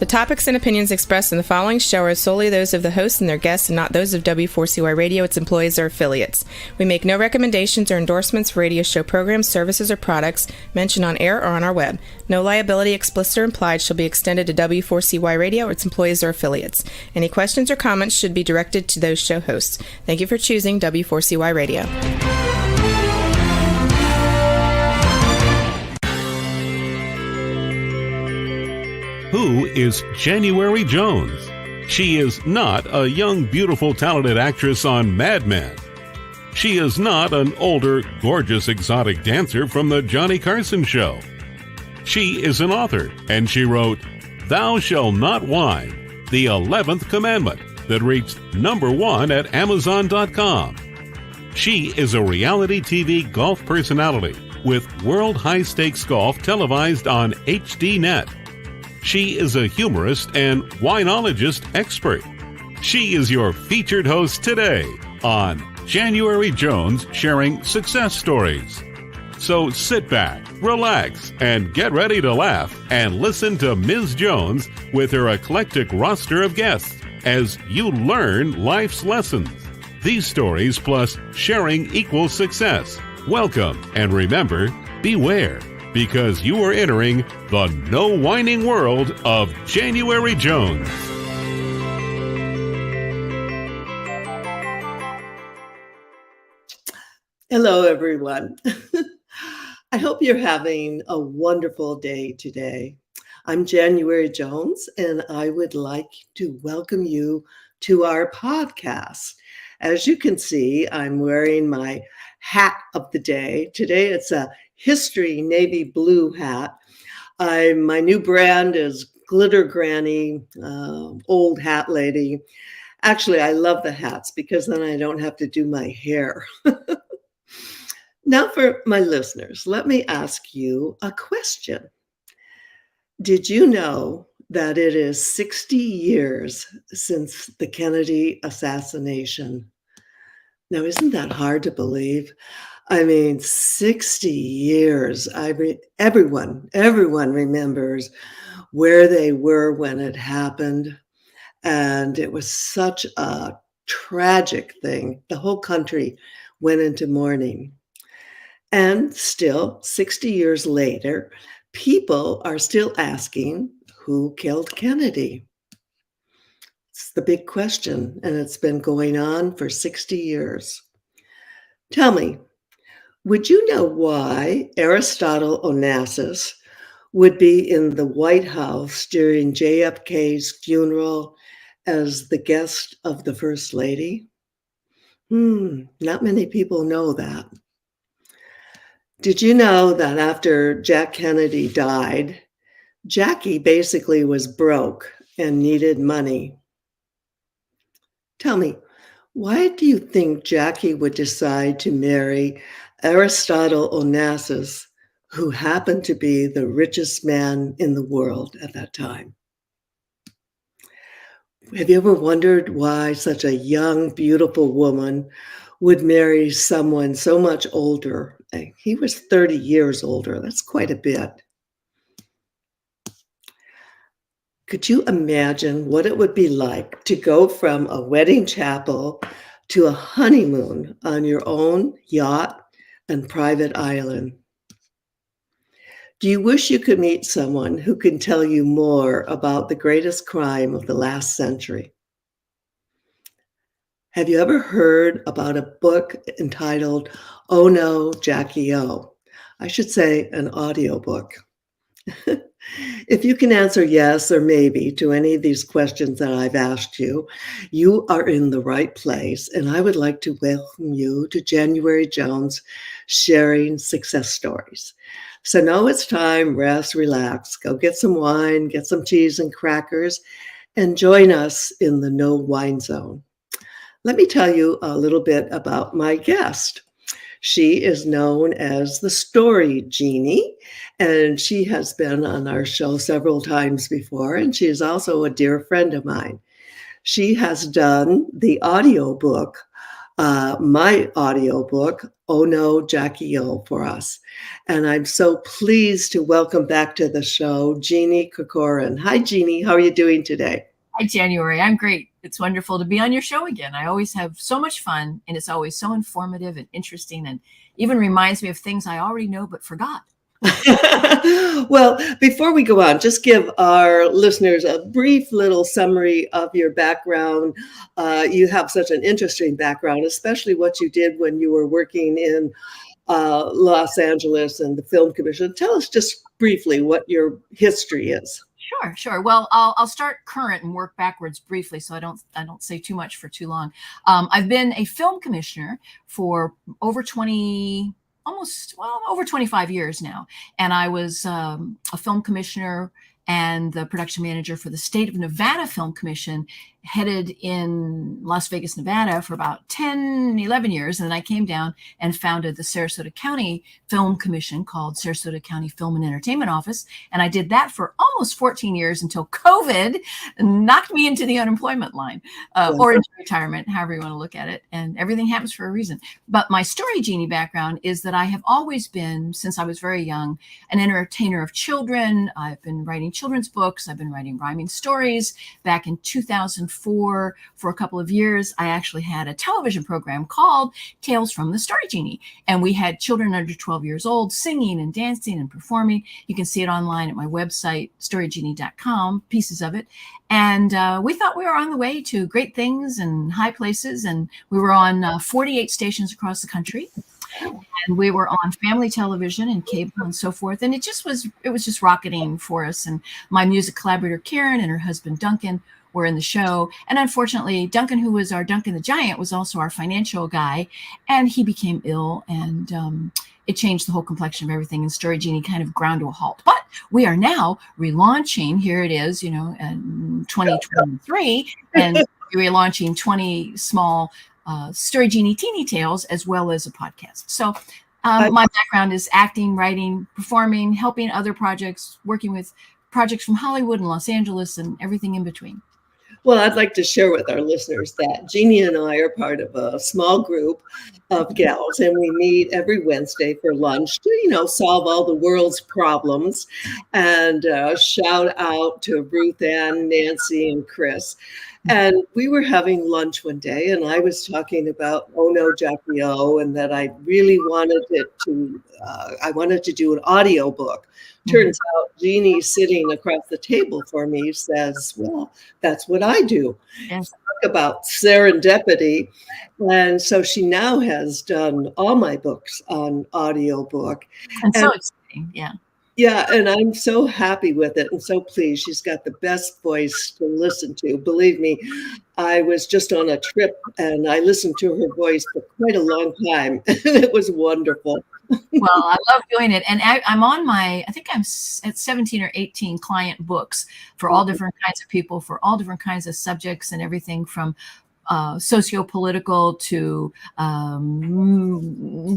The topics and opinions expressed in the following show are solely those of the host and their guests and not those of W4CY Radio, its employees, or affiliates. We make no recommendations or endorsements for radio show programs, services, or products mentioned on air or on our web. No liability, explicit or implied, shall be extended to W4CY Radio or its employees or affiliates. Any questions or comments should be directed to those show hosts. Thank you for choosing W4CY Radio. Who is January Jones? She is not a young, beautiful, talented actress on Mad Men. She is not an older, gorgeous, exotic dancer from the Johnny Carson show. She is an author, and she wrote Thou Shalt Not Whine, the 11th Commandment, that reached #1 at Amazon.com. She is a reality TV golf personality with World High Stakes Golf televised on HDNet. She is a humorist and winologist expert. She is your featured host today on January Jones Sharing Success Stories. So sit back, relax, and get ready to laugh and listen to Ms. Jones with her eclectic roster of guests as you learn life's lessons. These stories plus sharing equals success. Welcome, and remember, beware, because you are entering the no whining world of January Jones. Hello, everyone. I hope you're having a wonderful day today. I'm January Jones, and I would like to welcome you to our podcast. As you can see, I'm wearing my hat of the day. Today, it's a history navy blue hat. My new brand is Glitter Granny, old hat lady. Actually, I love the hats because then I don't have to do my hair. Now for my listeners, let me ask you a question. Did you know that it is 60 years since the Kennedy assassination? Now, isn't that hard to believe? I mean, 60 years. Everyone remembers where they were when it happened. And it was such a tragic thing. The whole country went into mourning. And still, 60 years later, people are still asking, who killed Kennedy? It's the big question, and it's been going on for 60 years. Tell me, would you know why Aristotle Onassis would be in the White House during JFK's funeral as the guest of the First Lady? Not many people know that. Did you know that after Jack Kennedy died, Jackie basically was broke and needed money? Tell me, why do you think Jackie would decide to marry Aristotle Onassis, who happened to be the richest man in the world at that time? Have you ever wondered why such a young, beautiful woman would marry someone so much older? He was 30 years older. That's quite a bit. Could you imagine what it would be like to go from a wedding chapel to a honeymoon on your own yacht and private island? Do you wish you could meet someone who can tell you more about the greatest crime of the last century? Have you ever heard about a book entitled Oh No, Jackie O? I should say an audiobook. If you can answer yes or maybe to any of these questions that I've asked you, you are in the right place, and I would like to welcome you to January Jones Sharing Success Stories. So now it's time, rest, relax, go get some wine, get some cheese and crackers, and join us in the no wine zone. Let me tell you a little bit about my guest. She is known as the Story Genie, and she has been on our show several times before, and she is also a dear friend of mine. She has done the audiobook my audiobook, Oh No, Jackie O, for us. And I'm so pleased to welcome back to the show, Jeanne Corcoran. Hi, Jeanne. How are you doing today? Hi, January. I'm great. It's wonderful to be on your show again. I always have so much fun, and it's always so informative and interesting, and even reminds me of things I already know but forgot. Well, before we go on, just give our listeners a brief little summary of your background. You have such an interesting background, especially what you did when you were working in Los Angeles and the Film Commission. Tell us just briefly what your history is. Sure. Well, I'll start current and work backwards briefly, so I don't say too much for too long. I've been a film commissioner for over 25 years now, and I was a film commissioner and the production manager for the State of Nevada Film Commission, headed in Las Vegas, Nevada for about 10, 11 years. And then I came down and founded the Sarasota County Film Commission, called Sarasota County Film and Entertainment Office. And I did that for almost 14 years until COVID knocked me into the unemployment line, or into retirement, however you want to look at it. And everything happens for a reason. But my Story Genie background is that I have always been, since I was very young, an entertainer of children. I've been writing children's books. I've been writing rhyming stories. Back in 2004, for a couple of years, I actually had a television program called Tales from the Story Genie. And we had children under 12 years old singing and dancing and performing. You can see it online at my website, storygenie.com, pieces of it. And we thought we were on the way to great things and high places. And we were on 48 stations across the country. And we were on family television and cable and so forth. And it was just rocketing for us. And my music collaborator, Karen, and her husband, Duncan, were in the show. And unfortunately, Duncan, who was our Duncan the Giant, was also our financial guy. And he became ill, and it changed the whole complexion of everything. And Story Genie kind of ground to a halt. But we are now relaunching. Here it is, in 2023. And relaunching 20 small Story Genie Teeny Tales, as well as a podcast. So my background is acting, writing, performing, helping other projects, working with projects from Hollywood and Los Angeles and everything in between. Well, I'd like to share with our listeners that Jeanne and I are part of a small group of gals, and we meet every Wednesday for lunch to, solve all the world's problems. And shout out to Ruth Ann, Nancy, and Chris. And we were having lunch one day, and I was talking about Oh No, Jackie O, and that I really wanted I wanted to do an audio book. Turns out Jeanne, sitting across the table for me, says, well, that's what I do. Yes. Talk about serendipity. And so she now has done all my books on audiobook. And so exciting, yeah. Yeah, and I'm so happy with it and so pleased. She's got the best voice to listen to. Believe me, I was just on a trip and I listened to her voice for quite a long time. It was wonderful. Well, I love doing it. And I'm on I think I'm at 17 or 18 client books for all different kinds of people, for all different kinds of subjects, and everything from socio-political to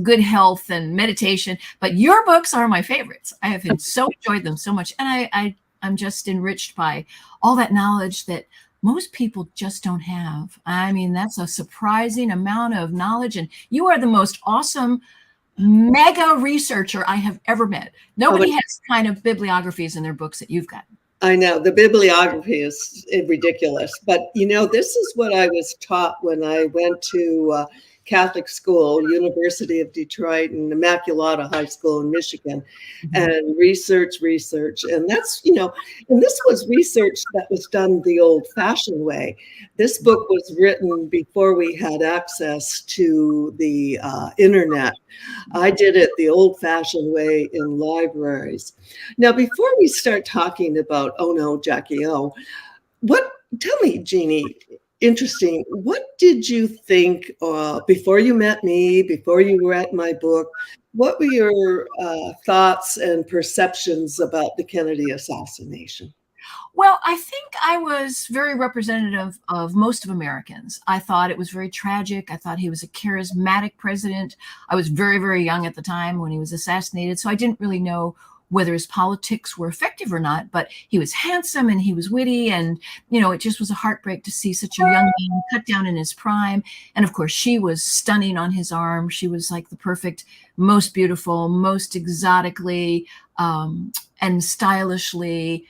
good health and meditation. But your books are my favorites. I have so enjoyed them so much. And I'm just enriched by all that knowledge that most people just don't have. I mean, that's a surprising amount of knowledge. And you are the most awesome mega researcher I have ever met. Nobody has kind of bibliographies in their books that you've got. I know the bibliography is ridiculous, but this is what I was taught when I went to Catholic school, University of Detroit, and Immaculata High School in Michigan, and research. And that's, and this was research that was done the old-fashioned way. This book was written before we had access to the internet. I did it the old-fashioned way in libraries. Now, before we start talking about Oh No, Jackie O, tell me, Jeanne, interesting, what did you think before you met me, before you read my book? What were your thoughts and perceptions about the Kennedy assassination? Well, I think I was very representative of most of Americans. I thought it was very tragic. I thought he was a charismatic president. I was very, very young at the time when he was assassinated, so I didn't really know whether his politics were effective or not, but he was handsome and he was witty. And, it just was a heartbreak to see such a young man cut down in his prime. And of course, she was stunning on his arm. She was like the perfect, most beautiful, most exotically and stylishly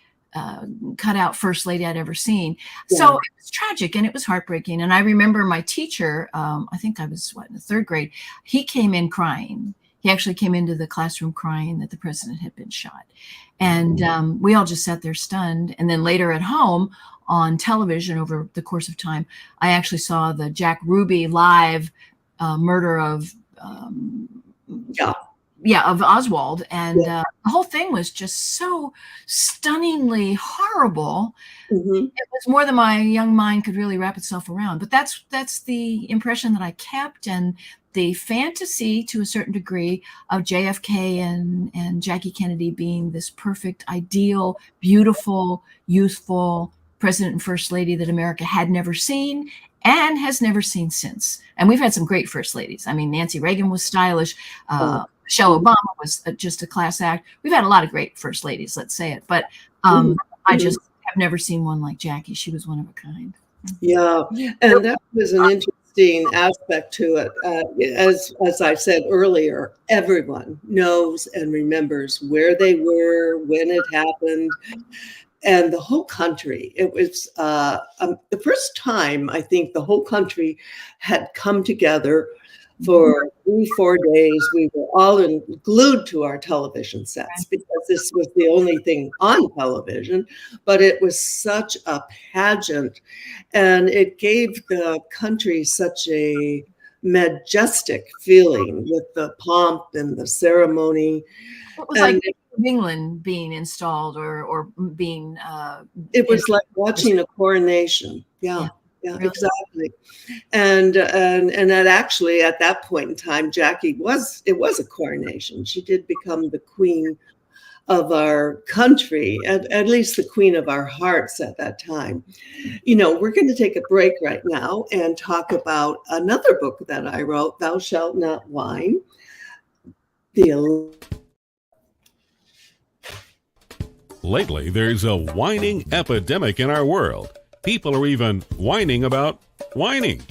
cut out first lady I'd ever seen. Yeah. So it was tragic and it was heartbreaking. And I remember my teacher, I think I was in the third grade, he came in crying. He actually came into the classroom crying that the president had been shot. And we all just sat there stunned. And then later at home on television over the course of time, I actually saw the Jack Ruby live murder of of Oswald. And the whole thing was just so stunningly horrible. Mm-hmm. It was more than my young mind could really wrap itself around. But that's the impression that I kept, and the fantasy to a certain degree of JFK and Jackie Kennedy being this perfect, ideal, beautiful, youthful president and first lady that America had never seen and has never seen since. And we've had some great first ladies. I mean, Nancy Reagan was stylish. Michelle Obama was just a class act. We've had a lot of great first ladies, let's say it. But I just have never seen one like Jackie. She was one of a kind. Yeah, and that was an interesting aspect to it. As I said earlier, everyone knows and remembers where they were, when it happened, and the whole country. It was the first time I think the whole country had come together for 3-4 days. We were all glued to our television sets because this was the only thing on television, but it was such a pageant, and it gave the country such a majestic feeling with the pomp and the ceremony. It was like England being installed or being it was like watching a coronation. Yeah, really? Exactly. And that actually at that point in time, Jackie was a coronation. She did become the queen of our country, at least the queen of our hearts at that time. We're going to take a break right now and talk about another book that I wrote, Thou Shalt Not Whine. Lately, there's a whining epidemic in our world. People are even whining about whining.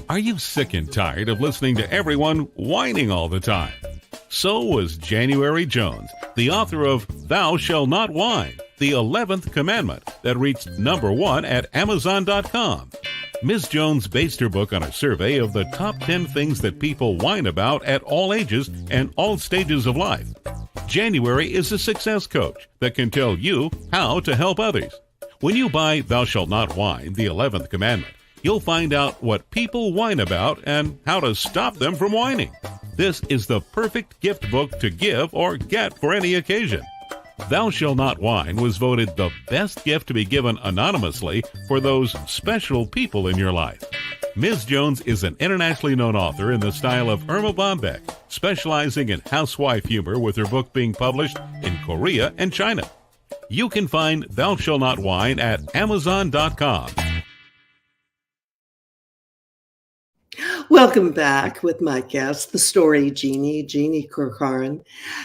Are you sick and tired of listening to everyone whining all the time? So was January Jones, the author of Thou Shalt Not Whine, the 11th commandment that reached #1 at Amazon.com. Ms. Jones based her book on a survey of the top 10 things that people whine about at all ages and all stages of life. January is a success coach that can tell you how to help others. When you buy Thou Shalt Not Whine, the 11th commandment, you'll find out what people whine about and how to stop them from whining. This is the perfect gift book to give or get for any occasion. Thou Shalt Not Whine was voted the best gift to be given anonymously for those special people in your life. Ms. Jones is an internationally known author in the style of Irma Bombeck, specializing in housewife humor, with her book being published in Korea and China. You can find Thou Shalt Not Whine at Amazon.com. Welcome back with my guest, the Story Genie, Jeanne Corcoran.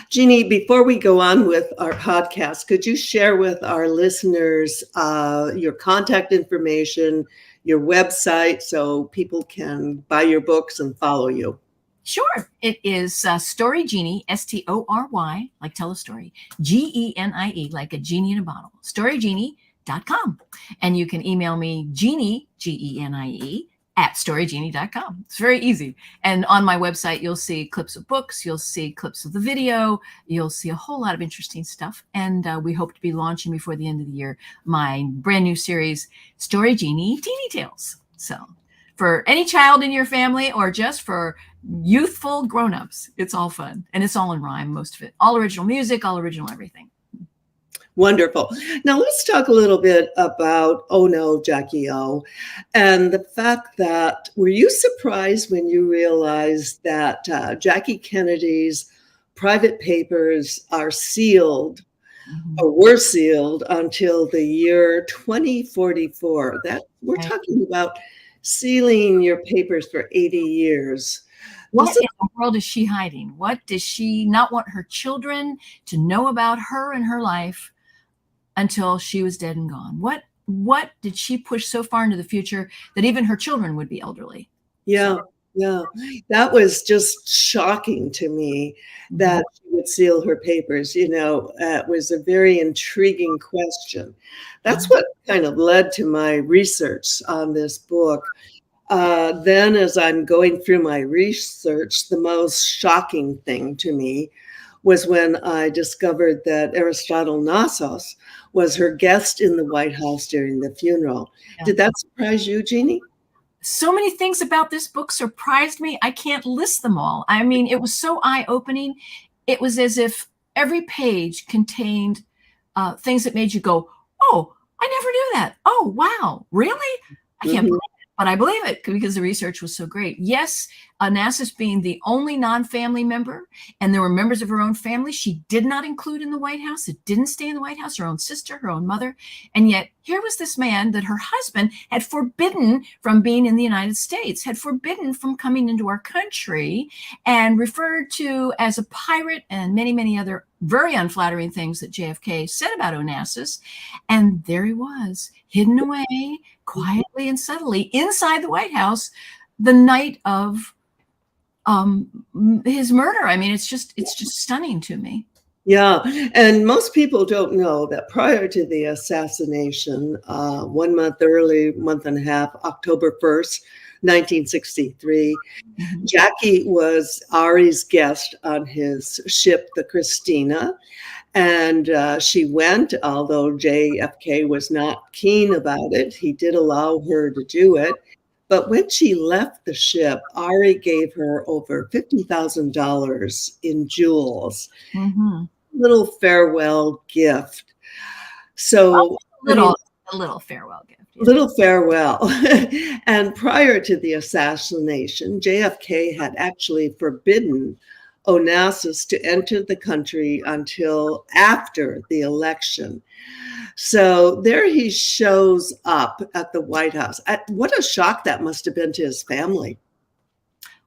Jeanne, before we go on with our podcast, could you share with our listeners your contact information, your website, so people can buy your books and follow you? Sure. It is Story Genie, STORY, like tell a story, GENIE, like a genie in a bottle, storygenie.com. And you can email me, Jeanne, GENIE, at storygenie.com. It's very easy. And on my website, you'll see clips of books, you'll see clips of the video, you'll see a whole lot of interesting stuff. And we hope to be launching before the end of the year my brand new series, Story Genie Teeny Tales. So for any child in your family or just for youthful grown-ups, it's all fun. And it's all in rhyme, most of it. All original music, all original everything. Wonderful. Now let's talk a little bit about Oh No, Jackie O, and the fact that, were you surprised when you realized that Jackie Kennedy's private papers are sealed or were sealed until the year 2044? That we're talking about sealing your papers for 80 years. What in the world is she hiding? What does she not want her children to know about her and her life until she was dead and gone? What did she push so far into the future that even her children would be elderly? Yeah. So, Yeah, that was just shocking to me that she would seal her papers. It was a very intriguing question. That's what kind of led to my research on this book. Then, as I'm going through my research, the most shocking thing to me was when I discovered that Aristotle Onassis was her guest in the White House during the funeral. Yeah. Did that surprise you, Jeannie? So many things about this book surprised me. I can't list them all. I mean, it was so eye-opening. It was as if every page contained things that made you go, oh, I never knew that. Oh, wow. Really? I can't believe it. But I believe it because the research was so great. Yes, Onassis being the only non-family member, and there were members of her own family she did not include in the White House, that didn't stay in the White House, her own sister, her own mother. And yet here was this man that her husband had forbidden from being in the United States, had forbidden from coming into our country, and referred to as a pirate and many, many other very unflattering things that JFK said about Onassis. And there he was, hidden away quietly and subtly inside the White House the night of his murder. I mean, it's just stunning to me. Yeah, and most people don't know that prior to the assassination, 1 month early, month and a half, October 1st, 1963, Jackie was Ari's guest on his ship, the Christina. And she went, although JFK was not keen about it. He did allow her to do it. But when she left the ship, Ari gave her over $50,000 in jewels, little farewell gift. So a little farewell gift. Yeah. Little farewell. And prior to the assassination, JFK had actually forbidden Onassis to enter the country until after the election. So there he shows up at the White House. What a shock that must have been to his family.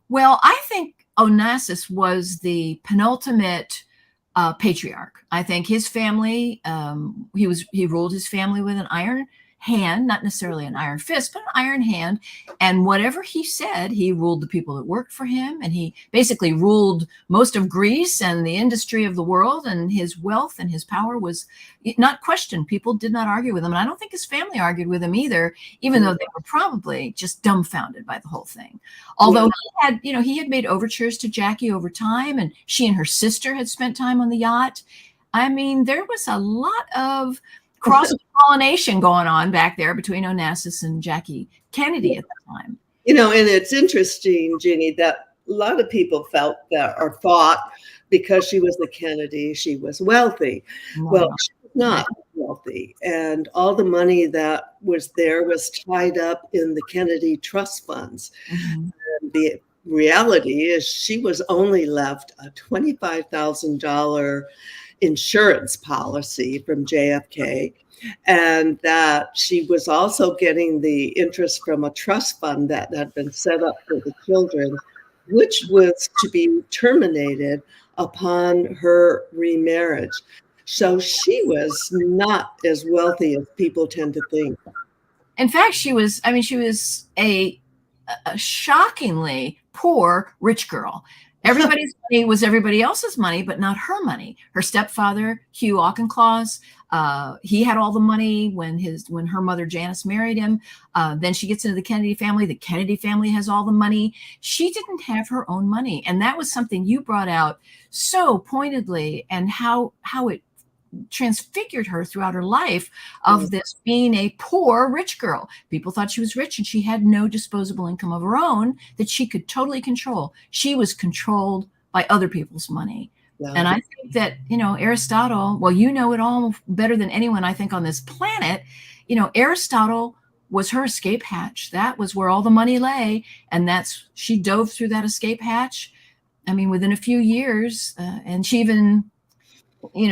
Well, I think Onassis was the penultimate patriarch. I think his family, he ruled his family with an iron hand, not necessarily an iron fist, but an iron hand. And whatever he said, he ruled the people that worked for him. And he basically ruled most of Greece and the industry of the world. And his wealth and his power was not questioned. People did not argue with him. And I don't think his family argued with him either, even though they were probably just dumbfounded by the whole thing. Although he had made overtures to Jackie over time, and she and her sister had spent time on the yacht. I mean, there was a lot of cross-pollination going on back there between Onassis and Jackie Kennedy at the time. And it's interesting, Jeannie, that a lot of people felt that or thought because she was the Kennedy, she was wealthy. Well, she was not wealthy. And all the money that was there was tied up in the Kennedy trust funds. And the reality is she was only left a $25,000 insurance policy from JFK, and that she was also getting the interest from a trust fund that had been set up for the children, which was to be terminated upon her remarriage. So she was not as wealthy as people tend to think. In fact, she was a shockingly poor rich girl. Everybody's money was everybody else's money, but not her money. Her stepfather, Hugh Auchincloss, he had all the money when her mother Janice married him. Then she gets into the Kennedy family. The Kennedy family has all the money. She didn't have her own money, and that was something you brought out so pointedly, and how it transfigured her throughout her life of this being a poor rich girl. People thought she was rich and she had no disposable income of her own that she could totally control. She was controlled by other people's money. Yeah. And I think that, Aristotle, well, you know it all better than anyone, I think, on this planet. Aristotle was her escape hatch. That was where all the money lay. And she dove through that escape hatch. I mean, within a few years, and she even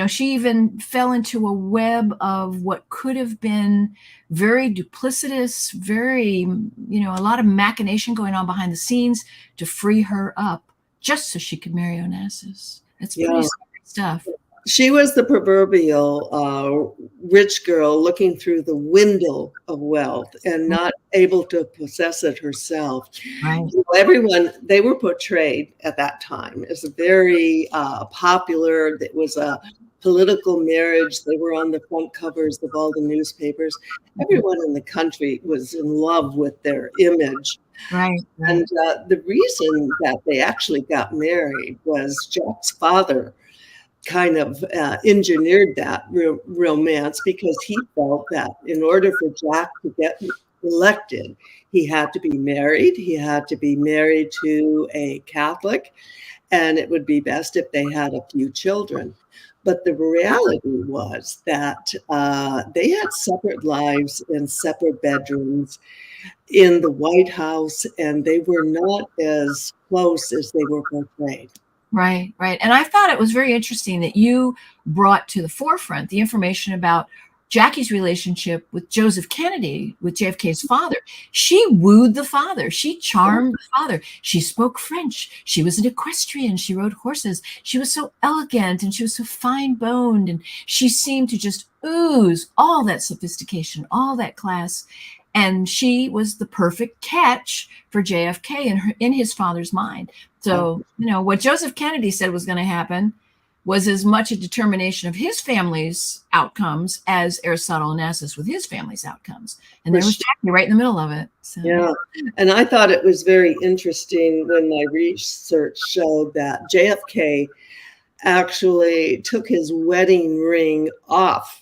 she even fell into a web of what could have been very duplicitous, very, a lot of machination going on behind the scenes to free her up just so she could marry Onassis. It's pretty scary stuff. She was the proverbial rich girl looking through the window of wealth and not able to possess it herself. Right. Everyone, they were portrayed at that time as a very popular, it was a political marriage. They were on the front covers of all the newspapers. Everyone in the country was in love with their image. Right. And the reason that they actually got married was Jack's father kind of engineered that romance, because he felt that in order for Jack to get elected, he had to be married. He had to be married to a Catholic, and it would be best if they had a few children. But the reality was that they had separate lives in separate bedrooms in the White House, and they were not as close as they were portrayed. Right, right. And I thought it was very interesting that you brought to the forefront the information about Jackie's relationship with Joseph Kennedy, with JFK's father. She wooed the father. She charmed the father. She spoke French. She was an equestrian. She rode horses. She was so elegant and she was so fine-boned. And she seemed to just ooze all that sophistication, all that class. And she was the perfect catch for JFK in his father's mind. So, what Joseph Kennedy said was going to happen was as much a determination of his family's outcomes as Aristotle Onassis with his family's outcomes. And there was Jackie right in the middle of it. So. Yeah. And I thought it was very interesting when my research showed that JFK actually took his wedding ring off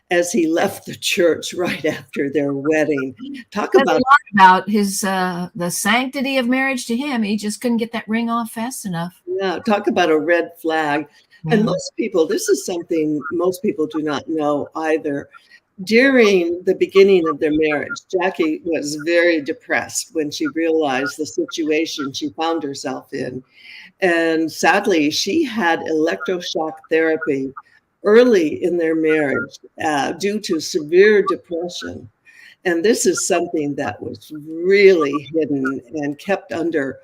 as he left the church right after their wedding. Talk about his the sanctity of marriage to him. He just couldn't get that ring off fast enough. Yeah, talk about a red flag. Yeah. And most people, this is something most people do not know either. During the beginning of their marriage, Jackie was very depressed when she realized the situation she found herself in. And sadly, she had electroshock therapy early in their marriage due to severe depression. And this is something that was really hidden and kept under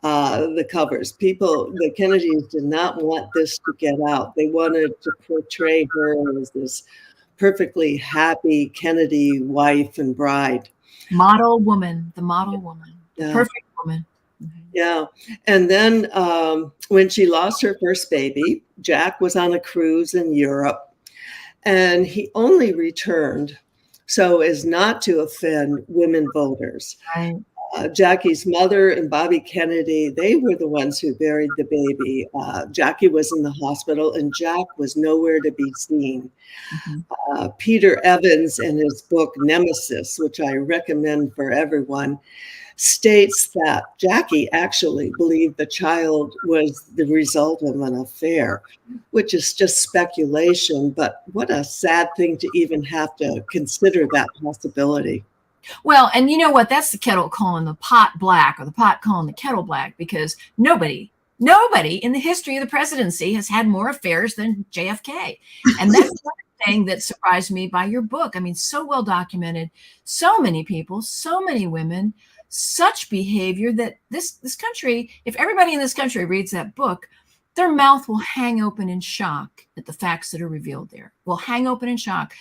the covers. The Kennedys did not want this to get out. They wanted to portray her as this perfectly happy Kennedy wife and bride. Model woman, the model woman, the perfect woman. Yeah. And then when she lost her first baby, Jack was on a cruise in Europe, and he only returned so as not to offend women voters. Right. Jackie's mother and Bobby Kennedy, they were the ones who buried the baby. Jackie was in the hospital and Jack was nowhere to be seen. Mm-hmm. Peter Evans, in his book Nemesis, which I recommend for everyone, states that Jackie actually believed the child was the result of an affair, which is just speculation. But what a sad thing to even have to consider that possibility. Well, and you know what? That's the kettle calling the pot black, or the pot calling the kettle black, because nobody in the history of the presidency has had more affairs than JFK. And that's one thing that surprised me by your book. I mean, so well documented, so many people, so many women, such behavior that this country, if everybody in this country reads that book, their mouth will hang open in shock at the facts that are revealed there. Will hang open in shock.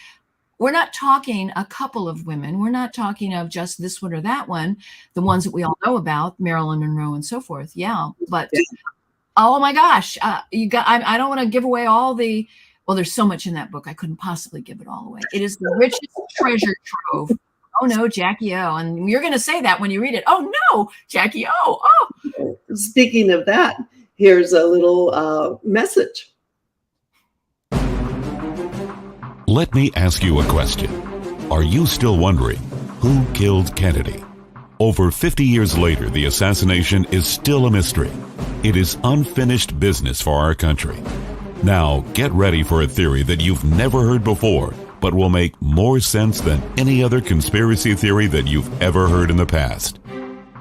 We're not talking a couple of women. We're not talking of just this one or that one, the ones that we all know about, Marilyn Monroe and so forth. Yeah. But, oh my gosh, I don't want to give away all the, well, there's so much in that book. I couldn't possibly give it all away. It is the richest treasure trove. Oh no, Jackie O. And you're going to say that when you read it. Oh no, Jackie O. Oh. Speaking of that, here's a little message. Let me ask you a question. Are you still wondering who killed Kennedy? Over 50 years later, the assassination is still a mystery. It is unfinished business for our country. Now, get ready for a theory that you've never heard before, but will make more sense than any other conspiracy theory that you've ever heard in the past.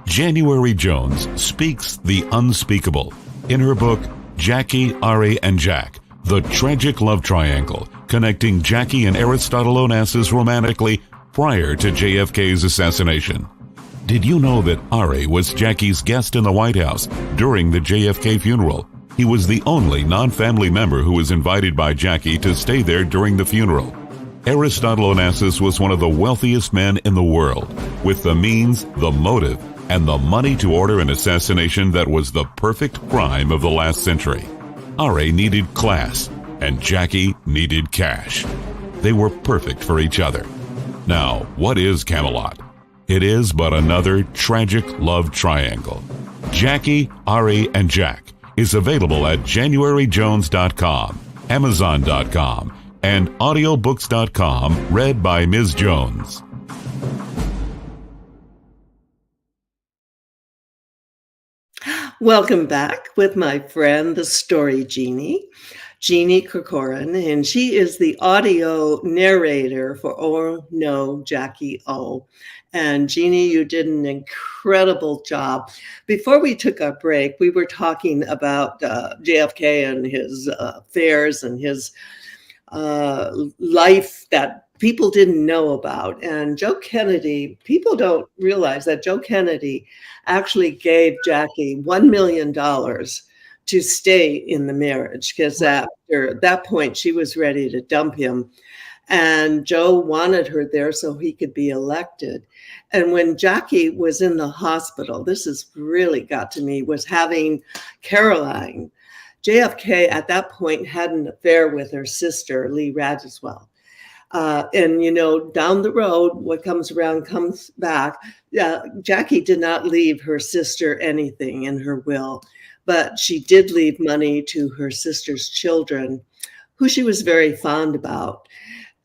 January Jones speaks the unspeakable in her book, Jackie, Ari, and Jack, The tragic love triangle connecting Jackie and Aristotle Onassis romantically prior to JFK's assassination. Did you know that Ari was Jackie's guest in the White House during the JFK funeral? He was the only non-family member who was invited by Jackie to stay there during the funeral. Aristotle Onassis was one of the wealthiest men in the world, with the means, the motive, and the money to order an assassination that was the perfect crime of the last century. Ari needed class, and Jackie needed cash. They were perfect for each other. Now, what is Camelot? It is but another tragic love triangle. Jackie, Ari, and Jack is available at JanuaryJones.com, Amazon.com, and audiobooks.com, read by Ms. Jones. Welcome back with my friend, the Story Genie, Jeanne Corcoran, and she is the audio narrator for Oh No, Jackie O. And Jeanne, you did an incredible job. Before we took our break, we were talking about JFK and his affairs and his life that people didn't know about. And Joe Kennedy, people don't realize that Joe Kennedy actually gave Jackie $1 million to stay in the marriage, because after that point, she was ready to dump him. And Joe wanted her there so he could be elected. And when Jackie was in the hospital, this has really got to me, was having Caroline. JFK at that point had an affair with her sister, Lee Radziwill. And, you know, down the road, what comes around comes back. Jackie did not leave her sister anything in her will, but she did leave money to her sister's children, who she was very fond about.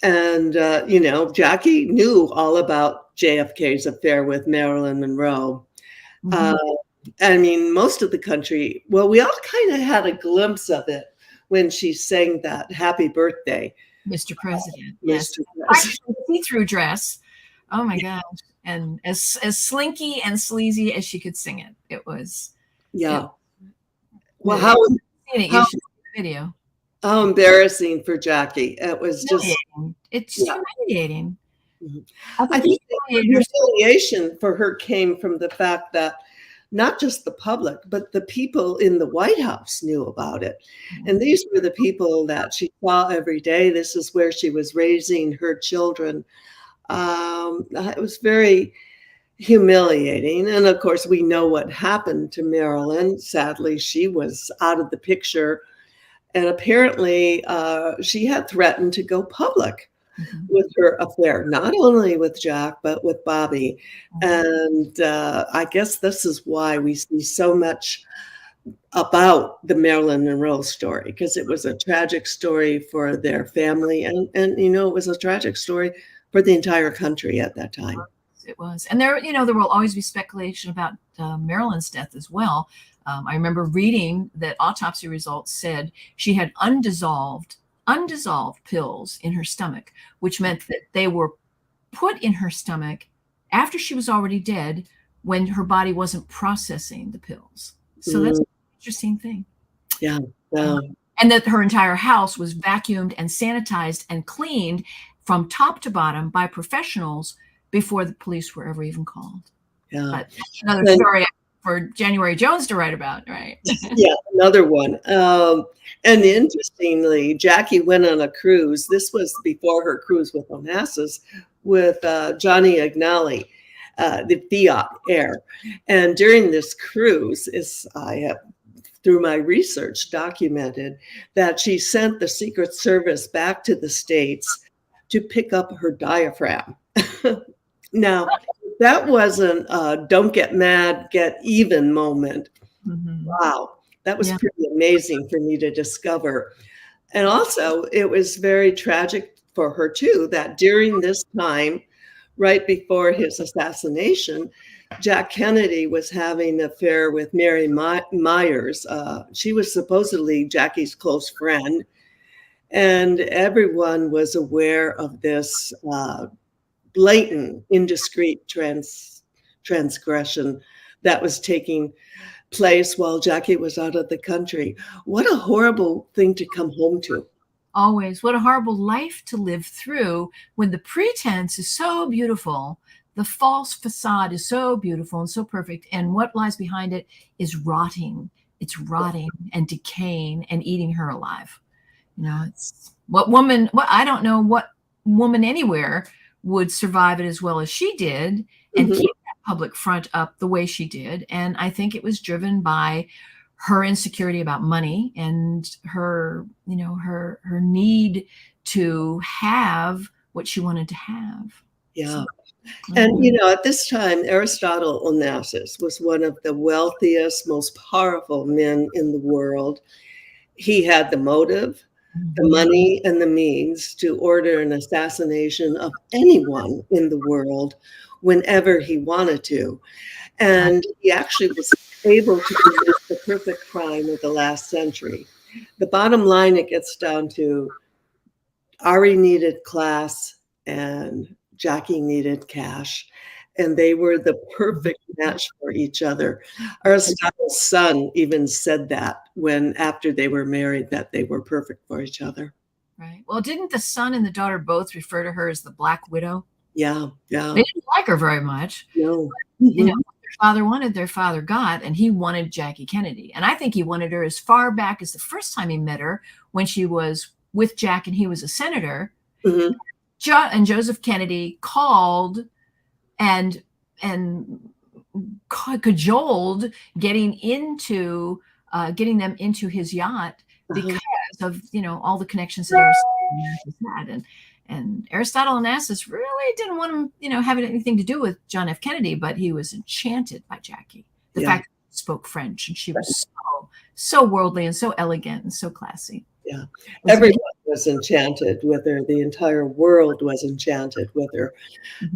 And, you know, Jackie knew all about JFK's affair with Marilyn Monroe. Mm-hmm. I mean, most of the country, well, we all kind of had a glimpse of it when she sang that Happy Birthday, Mr. President. Yes. See-through dress. Oh my gosh. And as slinky and sleazy as she could sing it. It was. Yeah. Well, video. How embarrassing for Jackie. It was just. It's humiliating. Mm-hmm. I think the humiliation for her came from the fact that not just the public, but the people in the White House knew about it. And these were the people that she saw every day. This is where she was raising her children. It was very humiliating. And of course, we know what happened to Marilyn. Sadly, she was out of the picture. And apparently, she had threatened to go public with her affair, not only with Jack, but with Bobby. And I guess this is why we see so much about the Marilyn Monroe story, because it was a tragic story for their family. And, you know, it was a tragic story for the entire country at that time. It was. And there will always be speculation about Marilyn's death as well. I remember reading that autopsy results said she had undissolved pills in her stomach, which meant that they were put in her stomach after she was already dead, when her body wasn't processing the pills. So that's an interesting thing. Yeah. And that her entire house was vacuumed and sanitized and cleaned from top to bottom by professionals before the police were ever even called. Yeah. But that's another story for January Jones to write about, right? Yeah, another one. And interestingly, Jackie went on a cruise. This was before her cruise with Onassis, with Johnny Agnelli, the Fiat Air. And during this cruise, I have, through my research, documented that she sent the Secret Service back to the States to pick up her diaphragm. Now, that wasn't a don't get mad, get even moment. Mm-hmm. Wow. That was pretty amazing for me to discover. And also, it was very tragic for her, too, that during this time, right before his assassination, Jack Kennedy was having an affair with Mary Myers. She was supposedly Jackie's close friend. And everyone was aware of this blatant, indiscreet transgression that was taking place while Jackie was out of the country. What a horrible thing to come home to. Always. What a horrible life to live through when the pretense is so beautiful. The false facade is so beautiful and so perfect. And what lies behind it is rotting. It's rotting and decaying and eating her alive. You know, it's I don't know what woman anywhere would survive it as well as she did and keep that public front up the way she did. And I think it was driven by her insecurity about money and her, you know, her need to have what she wanted to have. Yeah. And, you know, at this time, Aristotle Onassis was one of the wealthiest, most powerful men in the world. He had the motive, the money, and the means to order an assassination of anyone in the world whenever he wanted to. And he actually was able to commit the perfect crime of the last century. The bottom line, it gets down to Ari needed class and Jackie needed cash, and they were the perfect match for each other. Aristotle's son even said that when, after they were married, that they were perfect for each other. Right. Well, didn't the son and the daughter both refer to her as the Black Widow? Yeah, yeah. They didn't like her very much. No. You know, what their father wanted, their father got, and he wanted Jackie Kennedy. And I think he wanted her as far back as the first time he met her when she was with Jack and he was a senator. And Joseph Kennedy called and cajoled getting them into his yacht because of, you know, all the connections that Aristotle had. And Aristotle Onassis really didn't want him, you know, having anything to do with John F. Kennedy, but he was enchanted by Jackie. The fact that she spoke French and she was so worldly and so elegant and so classy. Yeah, everyone was enchanted with her. The entire world was enchanted with her.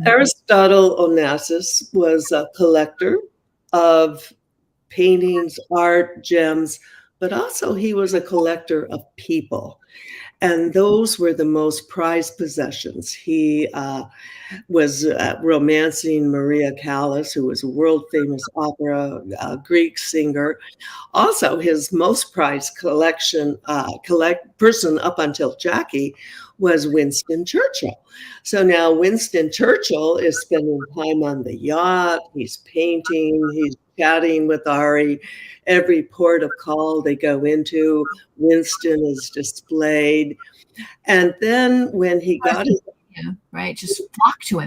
Aristotle Onassis was a collector of paintings, art, gems, but also he was a collector of people. And those were the most prized possessions. He was romancing Maria Callas, who was a world-famous opera Greek singer. Also, his most prized person up until Jackie was Winston Churchill. So now Winston Churchill is spending time on the yacht. He's painting. He's chatting with Ari. Every port of call they go into, Winston is displayed. And then when he got his, just flock to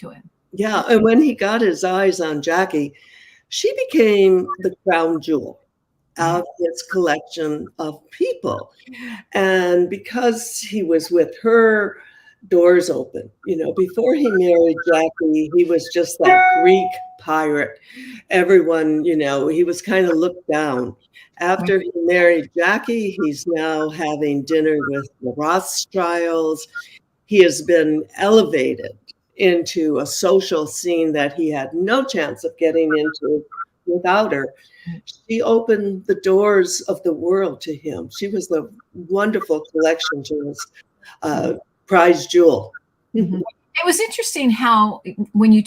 him. Yeah, and when he got his eyes on Jackie, she became the crown jewel of his collection of people. And because he was with her, doors open. You know, before he married Jackie, he was just that Greek pirate. Everyone, you know, he was kind of looked down. After he married Jackie, he's now having dinner with the Rothschilds. He has been elevated into a social scene that he had no chance of getting into without her. She opened the doors of the world to him. She was the wonderful collection to his prize jewel. It was interesting how when you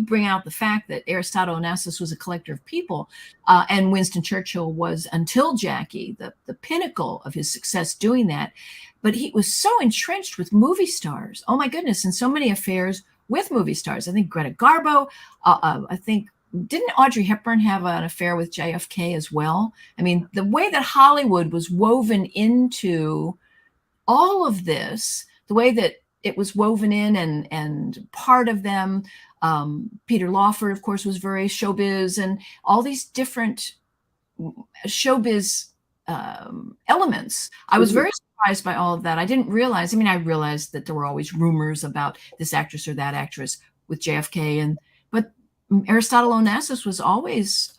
bring out the fact that Aristotle Onassis was a collector of people and Winston Churchill was, until Jackie, the pinnacle of his success doing that. But he was so entrenched with movie stars. Oh my goodness. And so many affairs with movie stars. I think Greta Garbo, didn't Audrey Hepburn have an affair with JFK as well? I mean, the way that Hollywood was woven into all of this, the way that it was woven in and part of them, Peter Lawford, of course, was very showbiz, and all these different showbiz elements. I was very surprised by all of that. I didn't realize, I realized that there were always rumors about this actress or that actress with JFK, but Aristotle Onassis was always,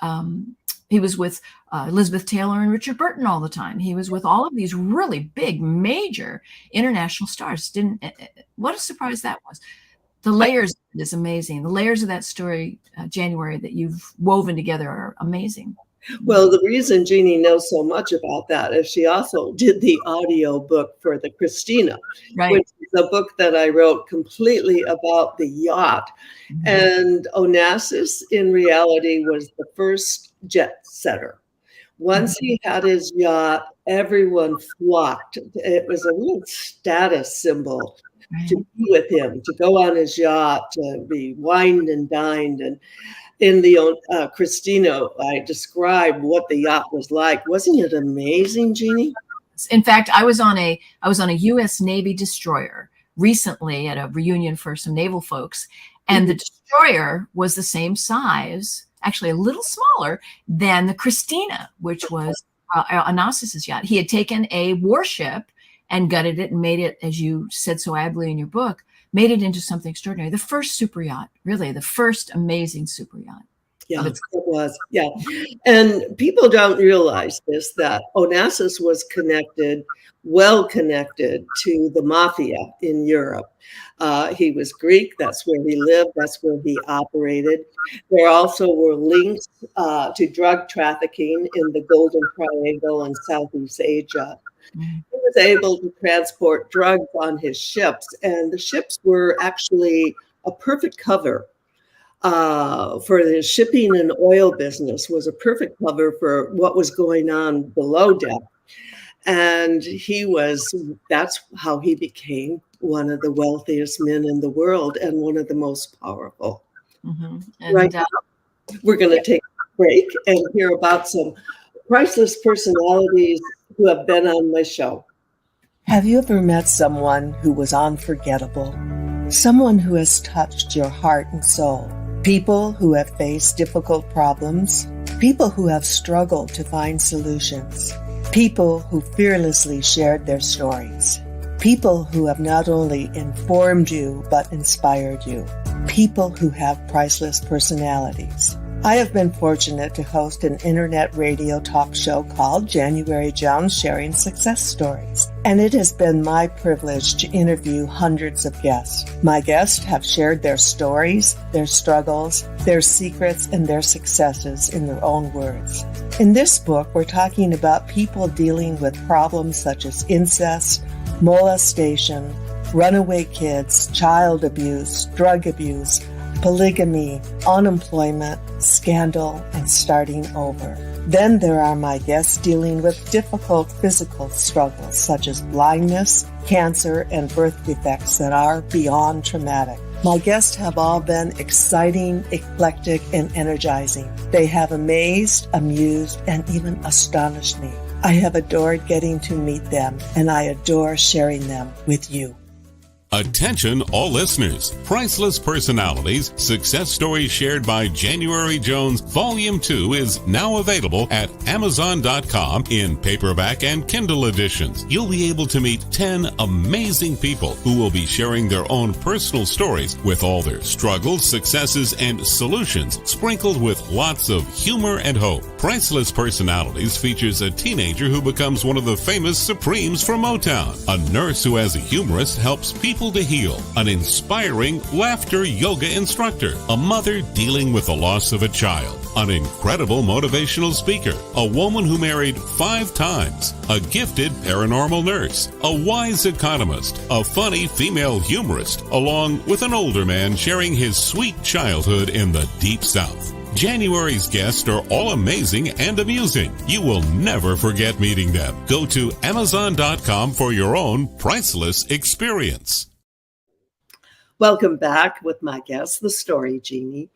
he was with Elizabeth Taylor and Richard Burton all the time. He was with all of these really big, major international stars. What a surprise that was. The layers is amazing. The layers of that story, January, that you've woven together are amazing. Well, the reason Jeannie knows so much about that is she also did the audio book for the Christina, which is the book that I wrote completely about the yacht. Mhm. And Onassis, in reality, was the first jet setter. Once he had his yacht, everyone flocked. It was a real status symbol to Right. be with him, to go on his yacht, to be wined and dined. And in the Christina, I described what the yacht was like. Wasn't it amazing, Jeannie? In fact, I was on a U.S. Navy destroyer recently at a reunion for some naval folks, and the destroyer was the same size, actually a little smaller than the Christina, which was Onassis's yacht. He had taken a warship and gutted it and made it, as you said so admirably in your book, made it into something extraordinary. The first super yacht, really, the first amazing super yacht. Yeah, Of it its was. Yeah. And people don't realize this, that Onassis was well connected to the mafia in Europe. He was Greek. That's where he lived. That's where he operated. There also were links to drug trafficking in the Golden Triangle and Southeast Asia. Mhm. He was able to transport drugs on his ships, and the ships were actually a perfect cover for the shipping and oil business, was a perfect cover for what was going on below deck. And that's how he became one of the wealthiest men in the world and one of the most powerful. Mhm. Right And now, we're going to take a break and hear about some priceless personalities who have been on my show. Have you ever met someone who was unforgettable? Someone who has touched your heart and soul? People who have faced difficult problems? People who have struggled to find solutions? People who fearlessly shared their stories? People who have not only informed you, but inspired you? People who have priceless personalities. I have been fortunate to host an internet radio talk show called January Jones Sharing Success Stories, and it has been my privilege to interview hundreds of guests. My guests have shared their stories, their struggles, their secrets, and their successes in their own words. In this book, we're talking about people dealing with problems such as incest, molestation, runaway kids, child abuse, drug abuse, polygamy, unemployment, scandal, and starting over. Then there are my guests dealing with difficult physical struggles such as blindness, cancer, and birth defects that are beyond traumatic. My guests have all been exciting, eclectic, and energizing. They have amazed, amused, and even astonished me. I have adored getting to meet them, and I adore sharing them with you. Attention all listeners. Priceless Personalities, Success Stories Shared by January Jones, Volume 2 is now available at Amazon.com in paperback and Kindle editions. You'll be able to meet 10 amazing people who will be sharing their own personal stories with all their struggles, successes, and solutions, sprinkled with lots of humor and hope. Priceless Personalities features a teenager who becomes one of the famous Supremes from Motown, a nurse who as a humorist helps people to heal, an inspiring laughter yoga instructor, a mother dealing with the loss of a child, an incredible motivational speaker, a woman who married 5 times, a gifted paranormal nurse, a wise economist, a funny female humorist, along with an older man sharing his sweet childhood in the Deep South. January's guests are all amazing and amusing. You will never forget meeting them. Go to Amazon.com for your own priceless experience. Welcome back with my guest, the Story Genie.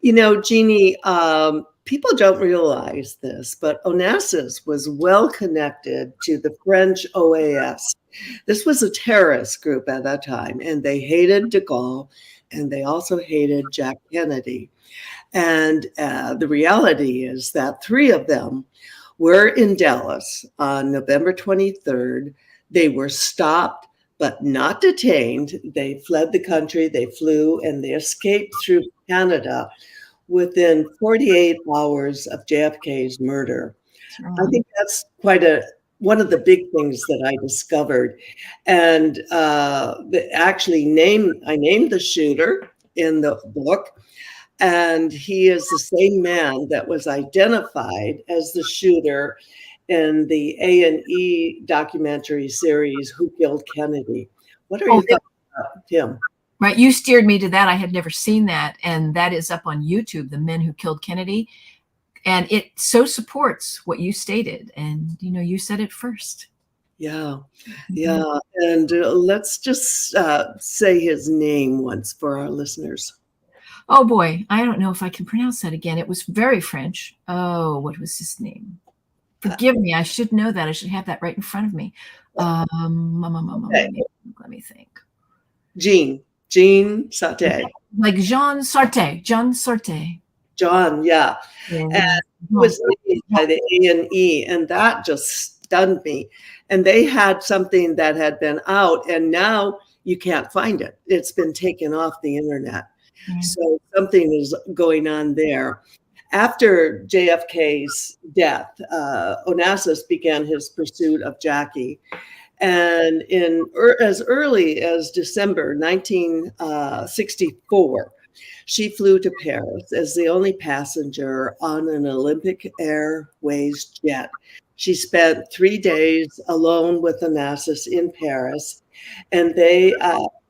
You know, Jeannie, people don't realize this, but Onassis was well connected to the French OAS. This was a terrorist group at that time, and they hated de Gaulle, and they also hated Jack Kennedy. And the reality is that 3 of them were in Dallas on November 23rd. They were stopped, but not detained. They fled the country, they flew, and they escaped through Canada within 48 hours of JFK's murder. I think that's one of the big things that I discovered. And I named the shooter in the book, and he is the same man that was identified as the shooter in the A&E documentary series, Who Killed Kennedy. What are Oh, your thoughts about him? right. You steered me to that. I had never seen that. And that is up on YouTube, The Men Who Killed Kennedy. And it so supports what you stated. And, you said it first. Yeah, yeah. And let's just say his name once for our listeners. Oh boy, I don't know if I can pronounce that again. It was very French. Oh, what was his name? Forgive me. I should know that. I should have that right in front of me. Okay. Let me think. Jeanne Sauté. Like Jean Sartre. John Sartre. John, yeah. Yeah. And he was named by the A&E, and that just stunned me. And they had something that had been out, and now you can't find it. It's been taken off the internet. Right. So something is going on there. After JFK's death, Onassis began his pursuit of Jackie. And as early as December 1964, she flew to Paris as the only passenger on an Olympic Airways jet. She spent 3 days alone with Onassis in Paris, and they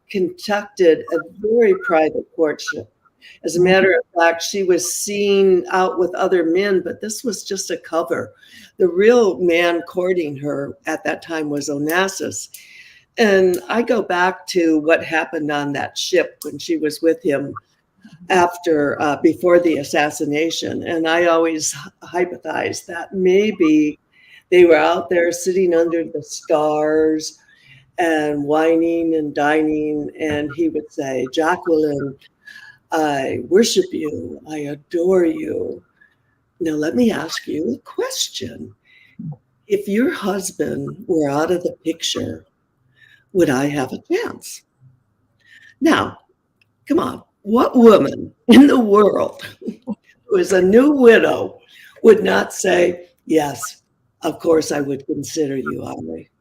conducted a very private courtship. As a matter of fact, she was seen out with other men, but this was just a cover. The real man courting her at that time was Onassis. And I go back to what happened on that ship when she was with him before the assassination. And I always hypothesized that maybe they were out there sitting under the stars and whining and dining. And he would say, Jacqueline, I worship you. I adore you. Now, let me ask you a question. If your husband were out of the picture, would I have a chance? Now, come on. What woman in the world who is a new widow would not say, yes, of course I would consider you, Ari?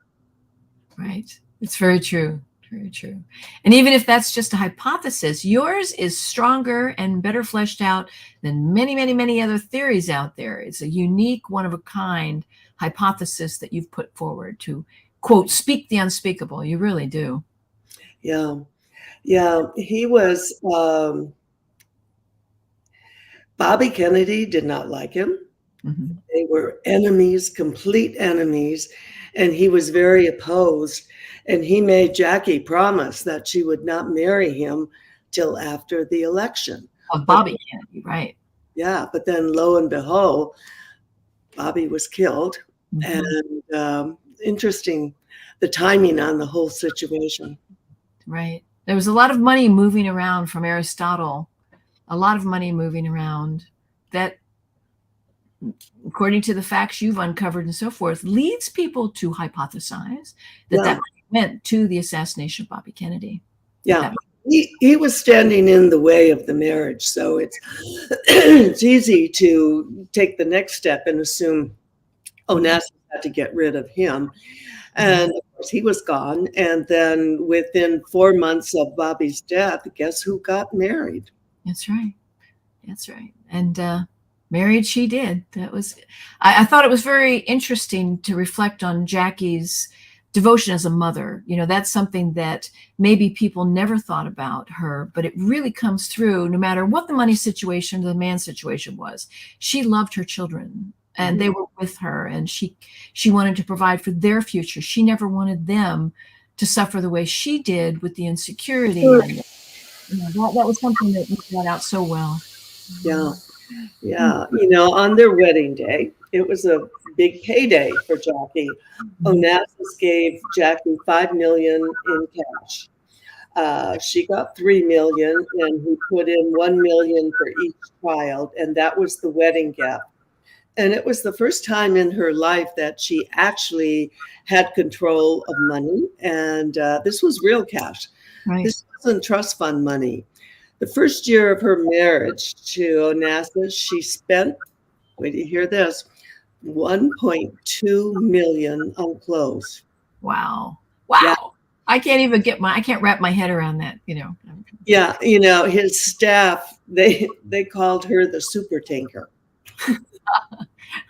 Right. It's very true. Very true. And even if that's just a hypothesis, yours is stronger and better fleshed out than many, many, many other theories out there. It's a unique, one of a kind hypothesis that you've put forward to, quote, speak the unspeakable. You really do. Yeah. Yeah. He was, Bobby Kennedy did not like him. Mm-hmm. They were enemies, complete enemies, and he was very opposed. And he made Jackie promise that she would not marry him till after the election. Of Bobby Kennedy, right? Yeah, but then lo and behold, Bobby was killed. Mm-hmm. And interesting, the timing on the whole situation. Right. There was a lot of money moving around from Aristotle, a lot of money moving around that, according to the facts you've uncovered and so forth, leads people to hypothesize that that went to the assassination of Bobby Kennedy. Yeah, he was standing in the way of the marriage. So it's easy to take the next step and assume Onassis had to get rid of him. And of course, he was gone. And then within 4 months of Bobby's death, guess who got married? That's right. That's right. And married she did. That was, I thought it was very interesting to reflect on Jackie's devotion as a mother. That's something that maybe people never thought about her, but it really comes through no matter what the money situation, the man situation was. She loved her children and they were with her, and she wanted to provide for their future. She never wanted them to suffer the way she did with the insecurity. And, that was something that you brought out so well. Yeah. Yeah. On their wedding day, it was a big payday for Jackie. Onassis gave Jackie $5 million in cash. She got $3 million, and he put in $1 million for each child, and that was the wedding gift. And it was the first time in her life that she actually had control of money, and this was real cash. Right. This wasn't trust fund money. The first year of her marriage to Onassis, she spent, wait till you hear this, $1.2 million on clothes. Wow. Yeah. I can't wrap my head around that, Yeah, his staff, they called her the super tanker.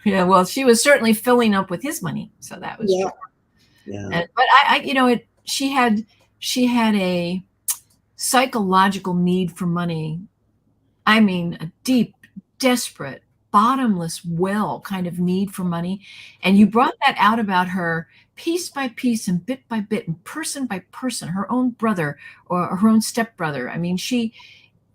Yeah, well, she was certainly filling up with his money, so that was true. Yeah. But she had she had a psychological need for money. I mean, a deep, desperate, bottomless well kind of need for money. And you brought that out about her piece by piece and bit by bit and person by person, her own brother or her own stepbrother. I mean,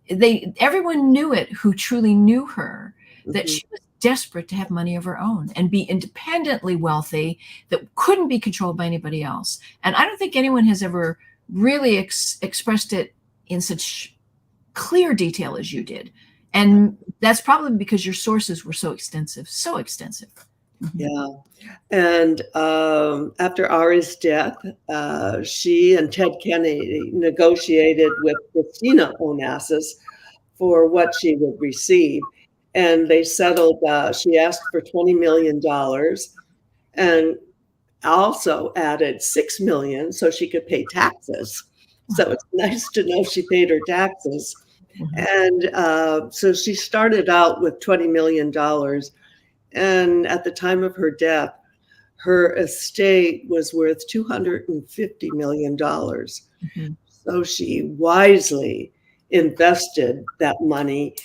everyone knew it who truly knew her, that she was desperate to have money of her own and be independently wealthy, that couldn't be controlled by anybody else. And I don't think anyone has ever really expressed it in such clear detail as you did. And that's probably because your sources were so extensive, so extensive. Yeah. And after Ari's death, she and Ted Kennedy negotiated with Jeanne Onassis for what she would receive. And they settled, she asked for $20 million and also added $6 million so she could pay taxes. So it's nice to know she paid her taxes. And so she started out with $20 million. And at the time of her death, her estate was worth $250 million. So she wisely invested that money,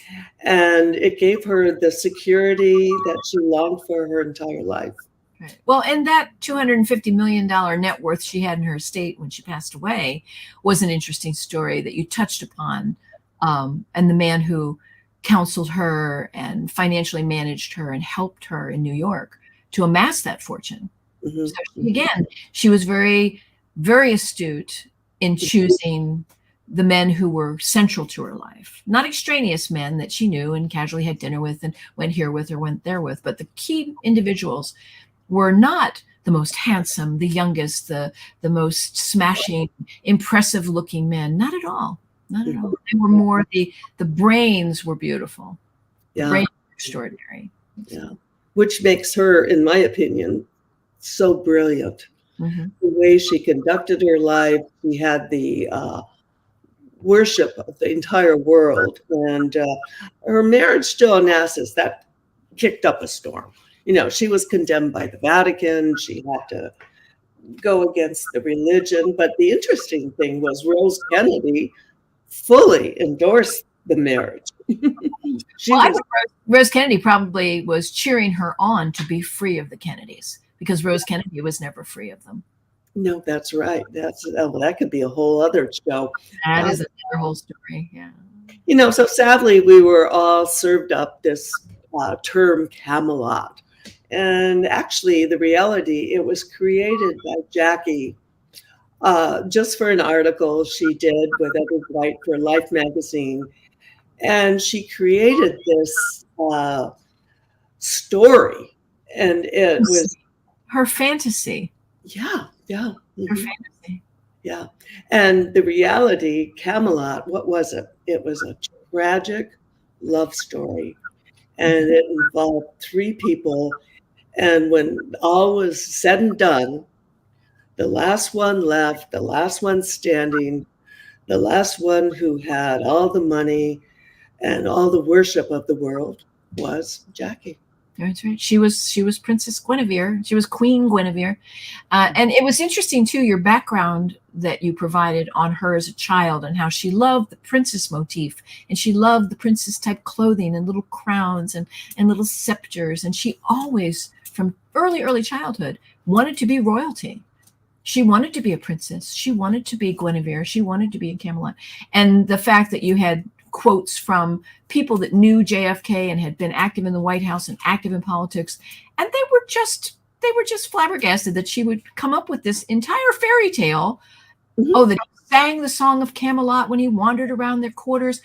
and it gave her the security that she longed for her entire life. Right. Well, and that $250 million net worth she had in her estate when she passed away was an interesting story that you touched upon. And the man who counseled her and financially managed her and helped her in New York to amass that fortune. So again, she was very, very astute in choosing the men who were central to her life, not extraneous men that she knew and casually had dinner with and went here with or went there with, but the key individuals were not the most handsome, the youngest, the most smashing, impressive looking men. Not at all. Not at all. They were more the brains were beautiful. The brains were extraordinary. Yeah. Which makes her, in my opinion, so brilliant. The way she conducted her life, she had the worship of the entire world. And her marriage to Onassis, that kicked up a storm. You know, she was condemned by the Vatican. She had to go against the religion. But the interesting thing was Rose Kennedy fully endorsed the marriage. Rose Kennedy probably was cheering her on to be free of the Kennedys, because Rose Kennedy was never free of them. No, that's right. That could be a whole other show. That is another whole story. Yeah. You know, so sadly, we were all served up this term Camelot. And actually, the reality, it was created by Jackie just for an article she did with other.They for Life magazine. And she created this story. And it was her fantasy. Yeah. Her fantasy. Yeah. And the reality, Camelot, what was it? It was a tragic love story. And it involved three people. And when all was said and done, the last one left, the last one standing, the last one who had all the money and all the worship of the world was Jackie. That's right. She was Princess Guinevere. She was Queen Guinevere. And it was interesting, too, your background that you provided on her as a child and how she loved the princess motif. And she loved the princess type clothing and little crowns and little scepters. And she always, from early childhood, wanted to be royalty. She wanted to be a princess. She wanted to be Guinevere. She wanted to be in Camelot. And the fact that you had quotes from people that knew JFK and had been active in the White House and active in politics, and they were just flabbergasted that she would come up with this entire fairy tale. That he sang the song of Camelot when he wandered around their quarters.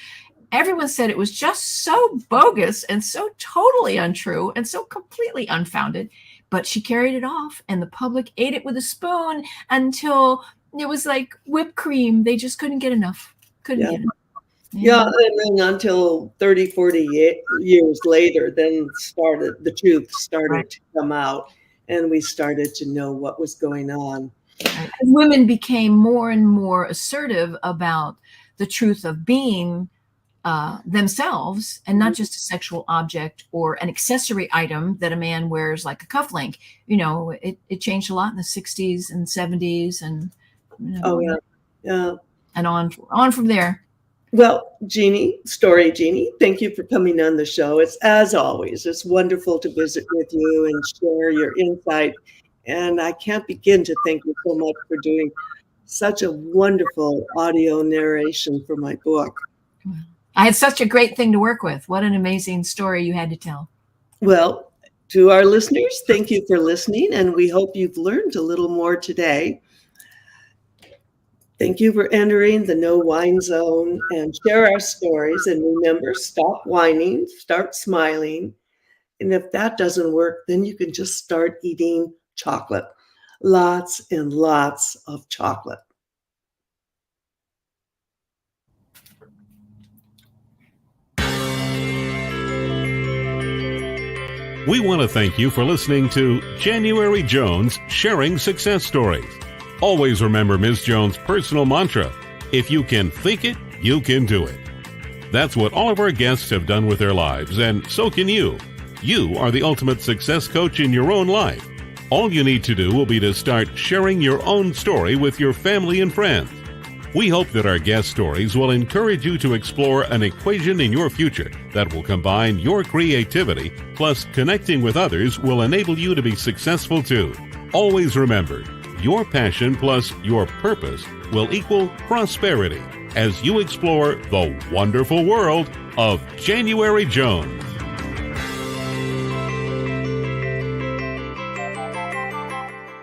Everyone said it was just so bogus and so totally untrue and so completely unfounded. But she carried it off, and the public ate it with a spoon until it was like whipped cream. They just couldn't get enough. Couldn't get enough. Yeah, and then until 30, 40 years later, then the truth started to come out, and we started to know what was going on. As women became more and more assertive about the truth of being themselves and not just a sexual object or an accessory item that a man wears like a cufflink. You know, it changed a lot in the 60s and 70s. And Oh, yeah. And on from there. Well, Jeannie, Story Genie, thank you for coming on the show. It's, as always, it's wonderful to visit with you and share your insight. And I can't begin to thank you so much for doing such a wonderful audio narration for my book. I had such a great thing to work with. What an amazing story you had to tell. Well, to our listeners, thank you for listening, and we hope you've learned a little more today. Thank you for entering the No Whine Zone and share our stories. And remember, stop whining, start smiling. And if that doesn't work, then you can just start eating chocolate. Lots and lots of chocolate. We want to thank you for listening to January Jones Sharing Success Stories. Always remember Ms. Jones' personal mantra, if you can think it, you can do it. That's what all of our guests have done with their lives, and so can you. You are the ultimate success coach in your own life. All you need to do will be to start sharing your own story with your family and friends. We hope that our guest stories will encourage you to explore an equation in your future that will combine your creativity plus connecting with others will enable you to be successful too. Always remember, your passion plus your purpose will equal prosperity as you explore the wonderful world of January Jones.